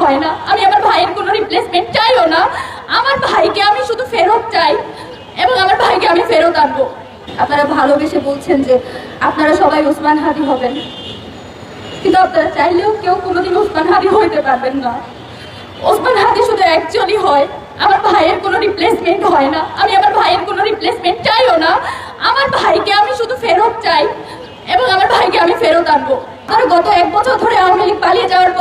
হয় না, আমি আমার ভাইয়ের কোনো রিপ্লেসমেন্ট চাইও না। আমার ভাইকে আমি শুধু ফেরত চাই এবং আমার ভাইকে আমি ফেরত আনবো। আপনারা ভালোবেসে বলছেন যে আপনারা সবাই ওসমান হাদি হবেন, কিন্তু আপনারা চাইলেও কেউ কোনোদিন ওসমান হাদি হইতে পারবেন না। ওসমান হাদি শুধু একজনই হয়, আমার ভাইয়ের কোনো রিপ্লেসমেন্ট হয় না, আমি আমার ভাইয়ের কোনো রিপ্লেসমেন্ট চাইও না। আমার ভাইকে আমি শুধু ফেরত চাই এবং আমার ভাইকে আমি ফেরত আনবো। আর গত 1 বছর ধরে আওয়ামী লীগ পালিয়ে যাওয়ার